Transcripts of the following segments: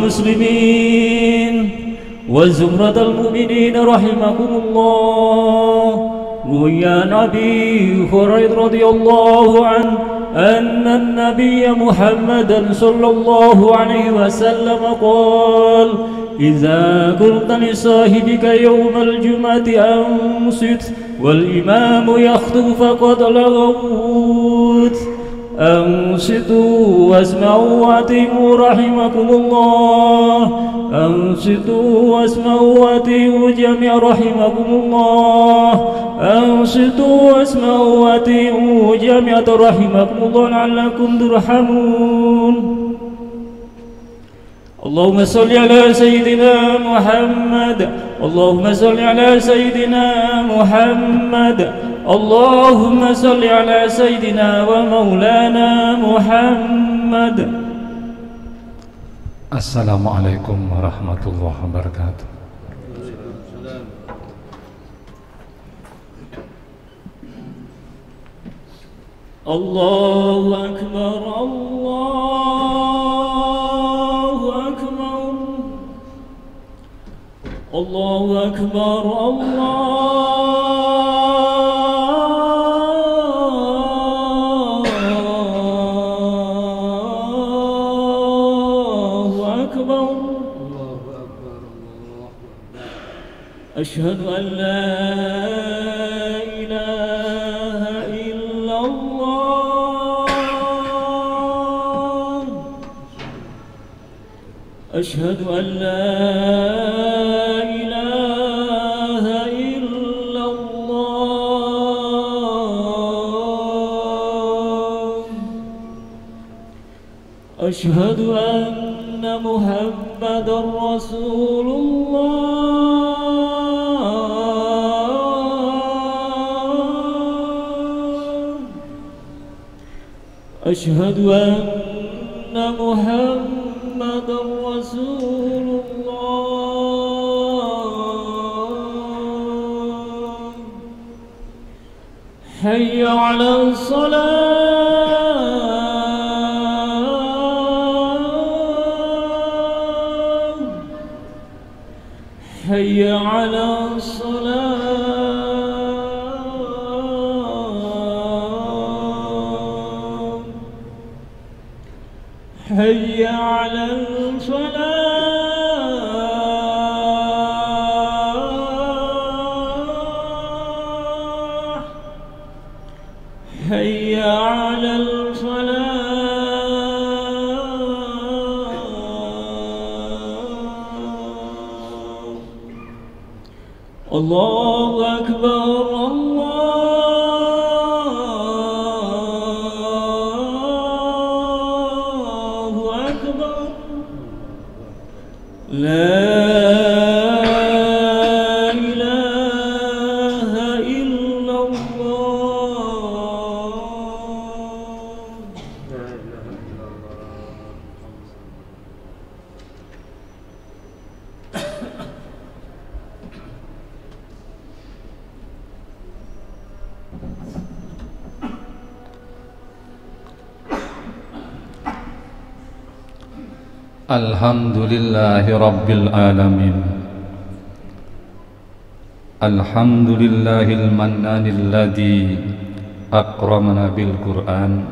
المسلمين وزمرة المؤمنين رحمكم الله. روي عن أبي هريرة رضي الله عنه أن النبي محمدا صلى الله عليه وسلم قال: إذا قلت لصاحبك يوم الجمعة أنصت والإمام يخطب فقد لغوت. أنصتوا واسمعوا وأطيعوا رحمكم الله. أنصتوا واسمعوا وأطيعوا جميعا رحمكم الله. أنصتوا واسمعوا وأطيعوا جميعا رحمكم الله لعلكم ترحمون. اللهم صل على سيدنا محمد. اللهم صل على سيدنا محمد. اللهم صل على سيدنا ومولانا محمد. Assalamualaikum warahmatullahi wabarakatuh. Allahu Akbar, Allahu Akbar, Allahu Akbar, Allahu Akbar. Asyhadu an la ilaha illallah. Asyhadu an la ilaha illallah. Asyhadu anna Muhammadar Rasulullah. أشهد أن محمدا رسول الله. حي على الصلاة. حي على الصلاة. حي على الفلاح. حي على الفلاح. الله أكبر، لا إله إلا الله. Alhamdulillahi Rabbil Alamin. Alhamdulillahil mannanil ladzi akramana bil Qur'an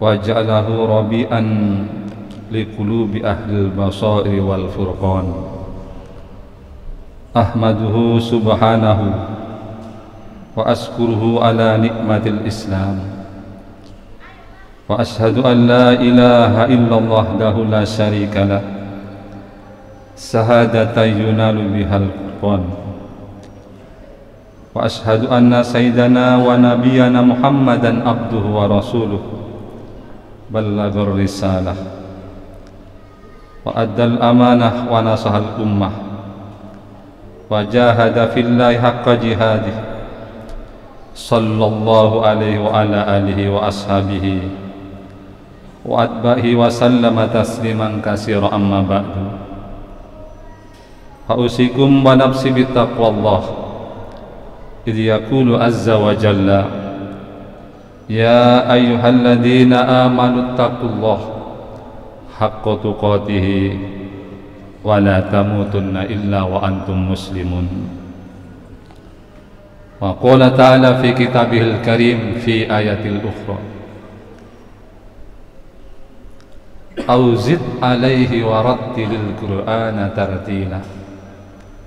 wa ja'alahu rabi'an liqulubi ahlil basairi wal furqan. Ahmaduhu subhanahu wa askuruhu ala nikmatil Islam. Wa ashhadu an la ilaha illallah wahdahu la syarika lah, sahadatan yunalu bihal qurban. Wa ashhadu anna sayyidana wa nabiyyana Muhammadan abduhu wa rasuluh, ballaghar risalah wa addal amanah wa nasahal ummah wa jahada fillahi haqqa jihadih, sallallahu alaihi wa ala alihi wa ashabihi wa atbahi wa sallama tasliman katsira. Amma ba'du, fa usikum wa nafsi bittaqwallah, idh yaqulu azza wa jalla, ya ayyuhalladzina amanu taqullah haqqa tuqatihi wa la tamutunna illa wa antum muslimun. Wa qala ta'ala fi kitabihil karim fi ayatil ukhra aw zid alaihi wa rattilil qur'ana tartila.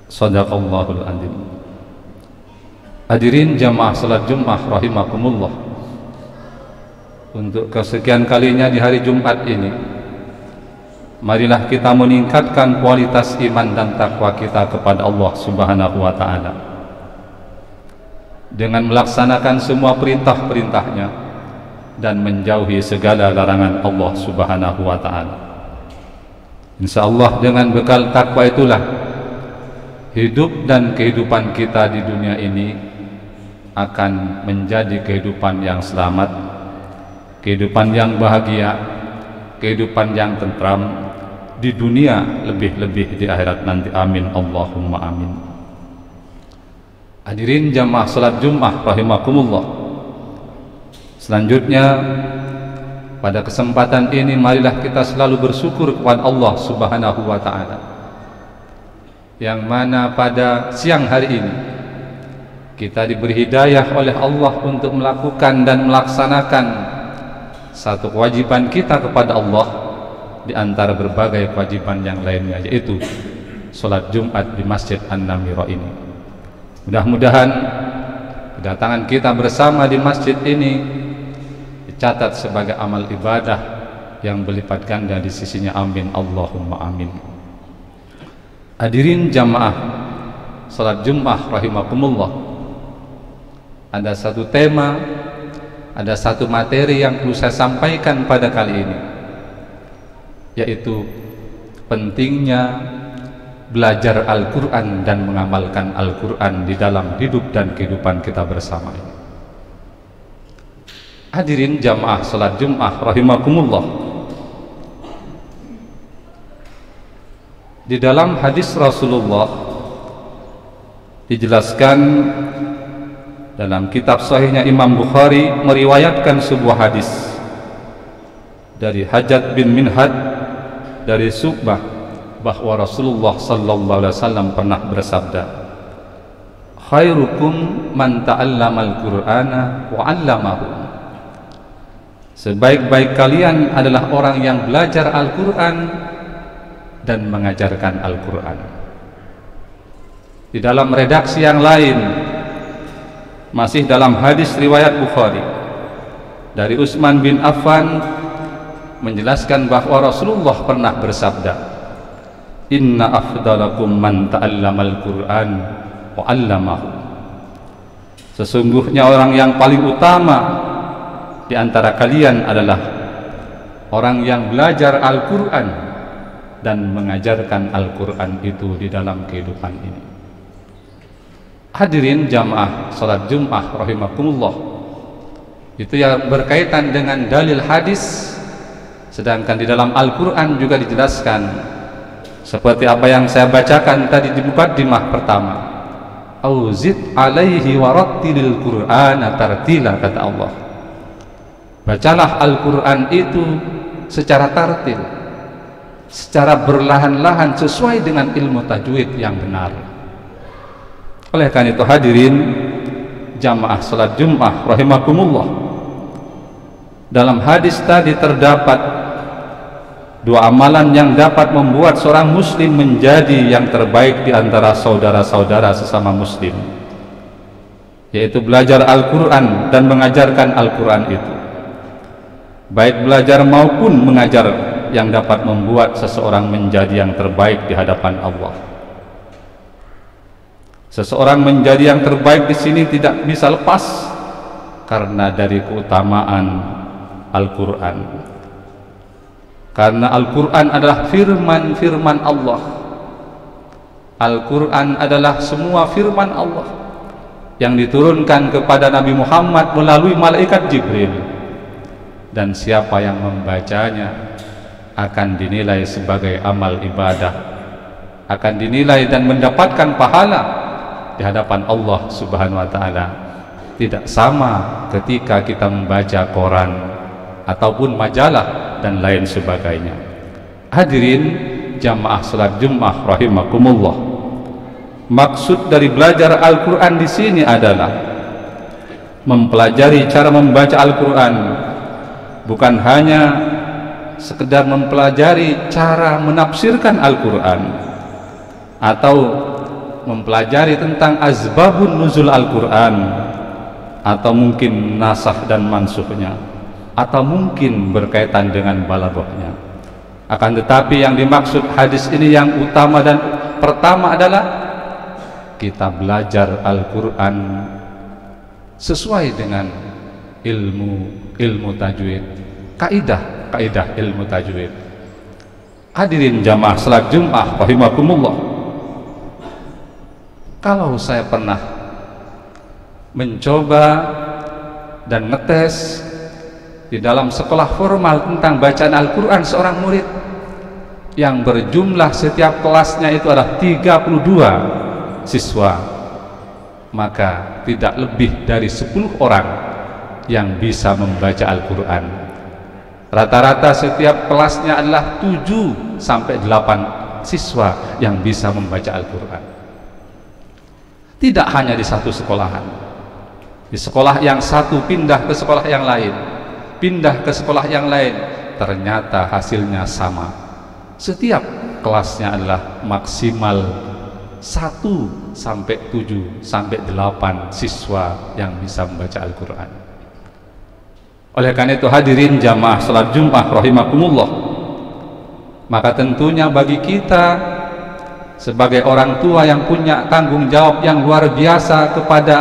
Shadaqallahul adzim. Hadirin jamaah salat Jumat rahimakumullah, untuk kesekian kalinya di hari Jumat ini, marilah kita meningkatkan kualitas iman dan takwa kita kepada Allah Subhanahu wa ta'ala dengan melaksanakan semua perintah-perintahnya dan menjauhi segala larangan Allah Subhanahu wa ta'ala. Insyaallah dengan bekal takwa itulah hidup dan kehidupan kita di dunia ini akan menjadi kehidupan yang selamat, kehidupan yang bahagia, kehidupan yang tentram di dunia, lebih-lebih di akhirat nanti. Amin Allahumma amin. Hadirin jamaah salat Jumat rahimakumullah, selanjutnya pada kesempatan ini marilah kita selalu bersyukur kepada Allah Subhanahu wa ta'ala, yang mana pada siang hari ini kita diberi hidayah oleh Allah untuk melakukan dan melaksanakan satu kewajiban kita kepada Allah di antara berbagai kewajiban yang lainnya, yaitu sholat Jumat di Masjid An-Namira ini. Mudah-mudahan kedatangan kita bersama di masjid ini dicatat sebagai amal ibadah yang berlipat ganda di sisinya. Amin Allahumma amin. Hadirin jamaah salat Jumat rahimakumullah, ada satu tema, ada satu materi yang perlu saya sampaikan pada kali ini, yaitu pentingnya belajar Al-Quran dan mengamalkan Al-Quran di dalam hidup dan kehidupan kita bersama ini. Hadirin jamaah salat Jumat rahimakumullah, di dalam hadis Rasulullah dijelaskan dalam kitab sahihnya Imam Bukhari meriwayatkan sebuah hadis dari Hajjaj bin Minhad dari Syu'bah bahwa Rasulullah sallallahu alaihi wasallam pernah bersabda, khairukum man ta'allamal qur'ana wa 'allamahu. Sebaik-baik kalian adalah orang yang belajar Al-Qur'an dan mengajarkan Al-Qur'an. Di dalam redaksi yang lain, masih dalam hadis riwayat Bukhari dari Utsman bin Affan, menjelaskan bahwa Rasulullah pernah bersabda, inna afdalakum man ta'allamal Qur'an wa 'allamahu. Sesungguhnya orang yang paling utama di antara kalian adalah orang yang belajar Al-Qur'an dan mengajarkan Al-Qur'an itu di dalam kehidupan ini. Hadirin jamaah salat Jumat rahimakumullah, itu yang berkaitan dengan dalil hadis, sedangkan di dalam Al-Qur'an juga dijelaskan seperti apa yang saya bacakan tadi di mukaddimah pertama, auzid alaihi warattilil qur'ana tartila, kata Allah, bacalah Al-Qur'an itu secara tartil, secara berlahan-lahan sesuai dengan ilmu tajwid yang benar. Oleh karena itu hadirin jamaah salat Jumat rahimakumullah, dalam hadis tadi terdapat dua amalan yang dapat membuat seorang muslim menjadi yang terbaik di antara saudara-saudara sesama muslim, yaitu belajar Al-Qur'an dan mengajarkan Al-Qur'an itu. Baik belajar maupun mengajar yang dapat membuat seseorang menjadi yang terbaik di hadapan Allah. Seseorang menjadi yang terbaik di sini tidak bisa lepas karena dari keutamaan Al-Qur'an. Karena Al-Qur'an adalah firman Allah. Al-Qur'an adalah semua firman Allah yang diturunkan kepada Nabi Muhammad melalui malaikat Jibril, dan siapa yang membacanya akan dinilai sebagai amal ibadah, akan dinilai dan mendapatkan pahala di hadapan Allah Subhanahu wa ta'ala. Tidak sama ketika kita membaca koran ataupun majalah dan lain sebagainya. Hadirin jamaah salat Jumat rahimakumullah. Maksud dari belajar Al-Qur'an di sini adalah mempelajari cara membaca Al-Qur'an, bukan hanya sekedar mempelajari cara menafsirkan Al-Qur'an atau mempelajari tentang asbabun nuzul Al-Qur'an atau mungkin nasakh dan mansukhnya atau mungkin berkaitan dengan balaghahnya. Akan tetapi yang dimaksud hadis ini yang utama dan pertama adalah kita belajar Al-Qur'an sesuai dengan ilmu tajwid, kaidah ilmu tajwid. Hadirin jamaah salat Jumat rahimakumullah. Kalau saya pernah mencoba dan ngetes di dalam sekolah formal tentang bacaan Al-Qur'an seorang murid yang berjumlah setiap kelasnya itu adalah 32 siswa, maka tidak lebih dari 10 orang yang bisa membaca Al-Qur'an. Rata-rata setiap kelasnya adalah 7 sampai 8 siswa yang bisa membaca Al-Qur'an. Tidak hanya di satu sekolahan, di sekolah yang satu pindah ke sekolah yang lain, pindah ke sekolah yang lain, ternyata hasilnya sama. Setiap kelasnya adalah maksimal 1 sampai 7 sampai 8 siswa yang bisa membaca Al-Qur'an. Oleh karena itu hadirin jamaah salat Jumat rahimakumullah, maka tentunya bagi kita sebagai orang tua yang punya tanggung jawab yang luar biasa kepada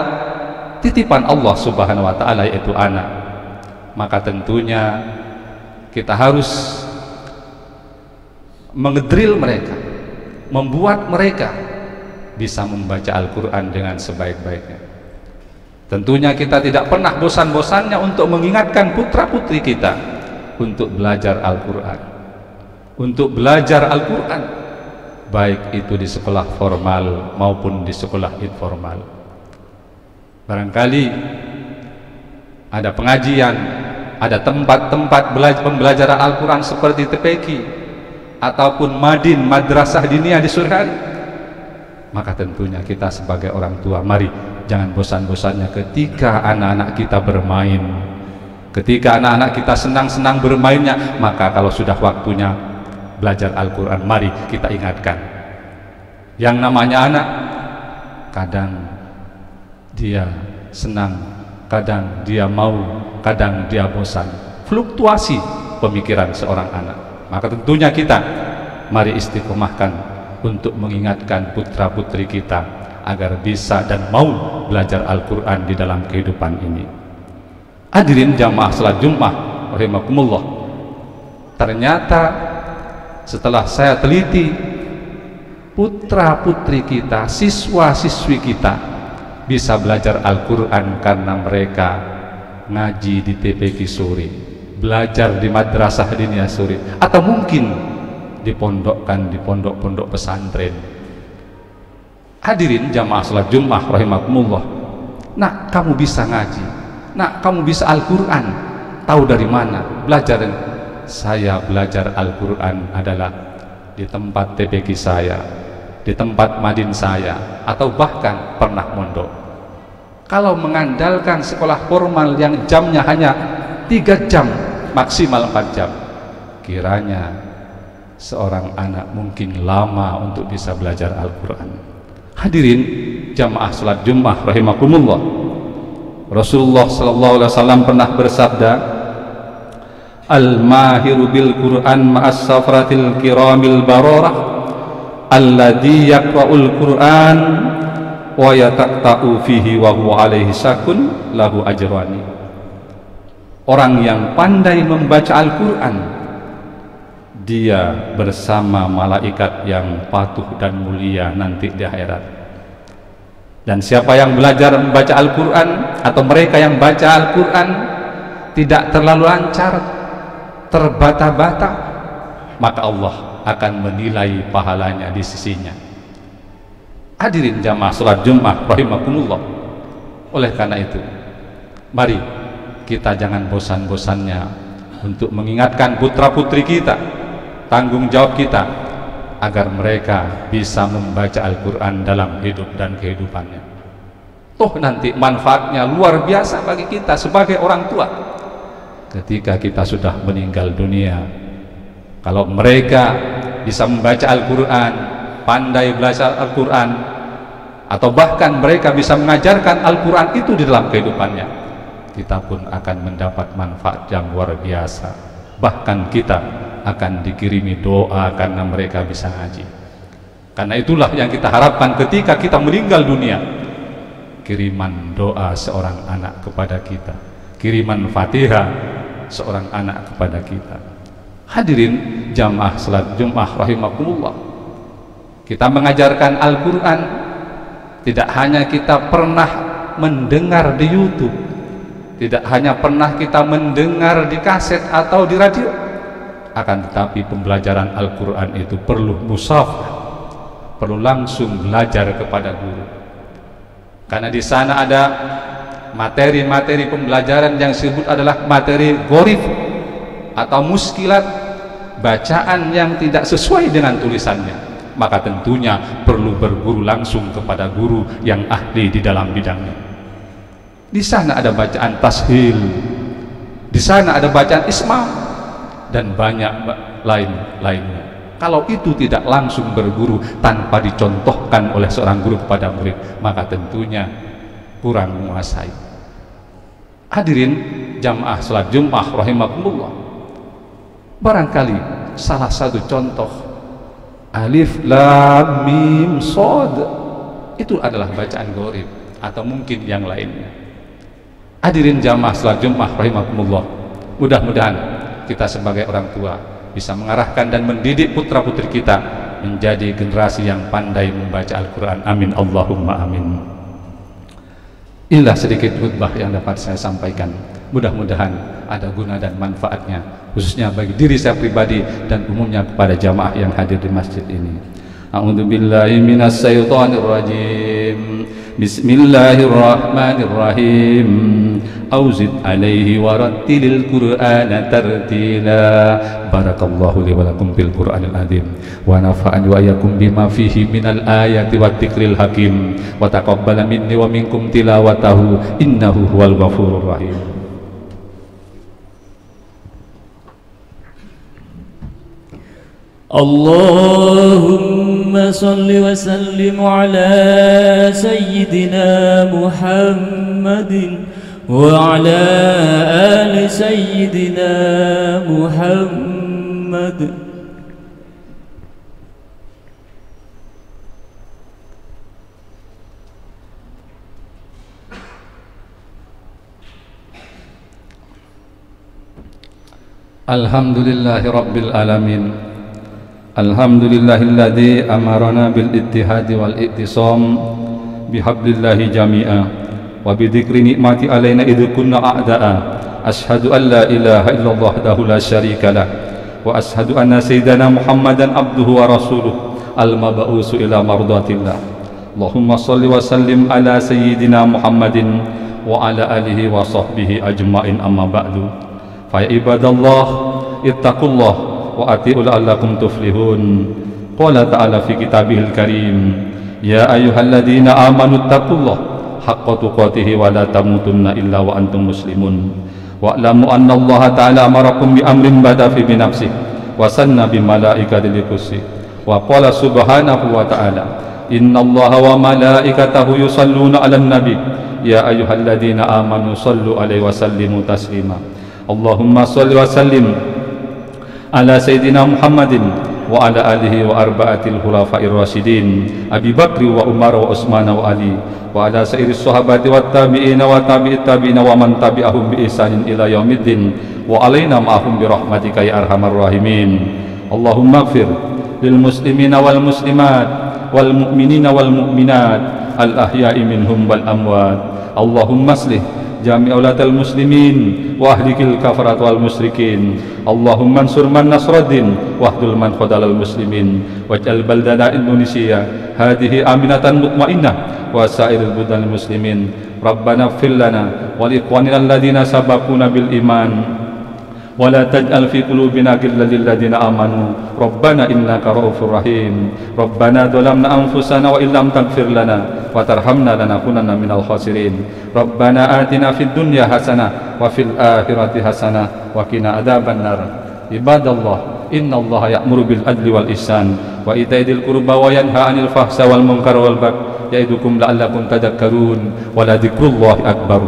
titipan Allah Subhanahu wa taala yaitu anak, maka tentunya kita harus mengedril mereka, membuat mereka bisa membaca Al-Qur'an dengan sebaik-baiknya. Tentunya kita tidak pernah bosan-bosannya untuk mengingatkan putra-putri kita untuk belajar Al-Qur'an, untuk belajar Al-Qur'an, baik itu di sekolah formal maupun di sekolah informal. Barangkali ada pengajian, ada tempat-tempat pembelajaran Al-Qur'an seperti TPQ ataupun Madin, madrasah diniyah di sore hari, maka tentunya kita sebagai orang tua, mari jangan bosan-bosannya ketika anak-anak kita bermain, ketika anak-anak kita senang-senang bermainnya, maka kalau sudah waktunya belajar Al-Qur'an, mari kita ingatkan. Yang namanya anak, kadang dia senang, kadang dia mau, kadang dia bosan, fluktuasi pemikiran seorang anak. Maka tentunya kita mari istiqomahkan untuk mengingatkan putra-putri kita agar bisa dan mau belajar Al-Qur'an di dalam kehidupan ini. Hadirin jamaah salat Jumat rahimakumullah, ternyata setelah saya teliti, putra-putri kita, siswa-siswi kita bisa belajar Al-Qur'an karena mereka ngaji di TPQ sore, belajar di madrasah diniyah sore, atau mungkin dipondokkan di pondok-pondok pesantren. Hadirin jamaah salat Jumat rahimakumullah, nak kamu bisa ngaji, nak kamu bisa Al-Qur'an, tahu dari mana belajar? Saya belajar Al-Qur'an adalah di tempat TPQ saya, di tempat madin saya, atau bahkan pernah mondok. Kalau mengandalkan sekolah formal yang jamnya hanya 3 jam, maksimal 4 jam, kiranya seorang anak mungkin lama untuk bisa belajar Al-Qur'an. Hadirin jamaah salat Jumat rahimakumullah, Rasulullah sallallahu alaihi wasallam pernah bersabda, al-mahiru bil Qur'an ma'as safratil kiramil bararah alladhi yaqra'ul Qur'an wa yataqta'u fihi wa huwa alaihi sakun lahu ajrani. Orang yang pandai membaca Al-Qur'an, dia bersama malaikat yang patuh dan mulia nanti di akhirat. Dan siapa yang belajar membaca Al-Qur'an, atau mereka yang baca Al-Qur'an tidak terlalu lancar, terbata-bata, maka Allah akan menilai pahalanya di sisinya. Hadirin jamaah salat Jumat rahimakumullah, oleh karena itu mari kita jangan bosan-bosannya untuk mengingatkan putra-putri kita, tanggung jawab kita agar mereka bisa membaca Al-Quran dalam hidup dan kehidupannya. Toh nanti manfaatnya luar biasa bagi kita sebagai orang tua ketika kita sudah meninggal dunia. Kalau mereka bisa membaca Al-Quran, pandai belajar Al-Quran, atau bahkan mereka bisa mengajarkan Al-Quran itu di dalam kehidupannya, kita pun akan mendapat manfaat yang luar biasa. Bahkan kita akan dikirimi doa karena mereka bisa ngaji. Karena itulah yang kita harapkan ketika kita meninggal dunia, kiriman doa seorang anak kepada kita, kiriman Fatihah seorang anak kepada kita. Hadirin jamaah salat Jumat rahimakumullah, kita mengajarkan Al-Quran tidak hanya kita pernah mendengar di YouTube, tidak hanya pernah kita mendengar di kaset atau di radio, akan tetapi pembelajaran Al-Quran itu perlu musafah, perlu langsung belajar kepada guru. Karena di sana ada materi-materi pembelajaran yang disebut adalah materi gharib atau muskilat, bacaan yang tidak sesuai dengan tulisannya. Maka tentunya perlu berguru langsung kepada guru yang ahli di dalam bidangnya. Di sana ada bacaan tashil, di sana ada bacaan ismam, dan banyak lainnya. Kalau itu tidak langsung berguru tanpa dicontohkan oleh seorang guru kepada murid, maka tentunya kurang menguasai. Hadirin jamaah salat Jumat rahimakumullah, barangkali salah satu contoh alif lam mim shad itu adalah bacaan gharib atau mungkin yang lainnya. Hadirin jamaah salat Jumat rahimakumullah, mudah-mudahan kita sebagai orang tua bisa mengarahkan dan mendidik putra-putri kita menjadi generasi yang pandai membaca Al-Quran. Amin Allahumma amin. Inilah sedikit khutbah yang dapat saya sampaikan, mudah-mudahan ada guna dan manfaatnya, khususnya bagi diri saya pribadi dan umumnya kepada jamaah yang hadir di masjid ini. A'udzubillahi minasyaitonirrajim. Bismillahirrahmanirrahim. Auzid alaihi warattilil Qur'ana tartila. Barakallahu li wa lakum bil Qur'anil azim wa nafa'ani wa iyyakum bima fihi minal ayati wat dzikril hakim wa taqabbala minni wa minkum tilawatahu innahu huwal ghafurur rahim. Allahumma salli wa sallim ala sayyidina Muhammadin wa ala ali sayyidina Muhammad. Alhamdulillahi rabbil alamin. Alhamdulillahilladzi amarana bil ittihadi wal i'tisam bihablillahi jami'a wa bidzikri ni'mati alaina idh kunna a'da'a. Ashhadu an la ilaha illallah wahdahu la syarika lah wa ashhadu anna sayyidana Muhammadan abduhu wa rasuluh al-mab'usu ila mardatillah. Allahumma shalli wa sallim ala sayyidina Muhammadin wa ala alihi wa sahbihi ajma'in, amma ba'du. Fa ya ibadallah ittaqullah wa ati'u la'allakum tuflihun. Qala ta'ala fi kitabihil karim, ya ayyuhalladzina amanu taqullaha haqqa tuqatih wa la tamutunna illa wa antum muslimun. Wa'lamu anna Allah ta'ala amarakum bi amrin bada fi bi nafsihi wa sanna bi malaikati liqussi wa qala subhanahu wa ta'ala, inna Allaha wa malaikatahu yusalluna 'alan nabi ya ayyuhalladzina amanu sallu 'alaihi wa sallimu taslima. Allahumma shalli wa sallim ala sayyidina Muhammadin wa ala alihi wa arba'atil khulafa'ir rasyidin Abi Bakri wa Umar wa Utsman wa Ali wa ala sairis sahabati wat tabi'in wa tabi'it tabi'in wa man tabi'ahum bi ihsanin ila yaumiddin wa alaina ma'ahum bi rahmatika ya arhamar rahimin. Allahumma ighfir lil muslimina wal muslimat wal mu'minina wal mu'minat al ahya'i minhum wal amwat. Allahumma aslih jami'ulatal muslimin wa ahlikil kafarat wal musyrikin. Allahumma ansur man nasraddin wahdul man khadalal muslimin waj'al baldana Indonesia hadhihi aminatan mutmainnah wa sairil budal muslimin. Rabbana ighfir lana wa li ikhwanina alladhina sabaquna bil iman ولا تجعل في قلوبنا غلا للذين آمنوا ربنا إنك رؤوف رحيم ربنا ظلمنا أنفسنا وإن لم تغفر لنا وترحمنا لنكونن من الخاسرين ربنا آتنا في الدنيا حسنة وفي الآخرة حسنة وقنا عذاب النار عباد الله إن الله يأمر بالعدل والإحسان وإيتاء ذي القربى وينهى عن الفحشاء والمنكر والبغي يعظكم لعلكم تذكرون ولذكر الله أكبر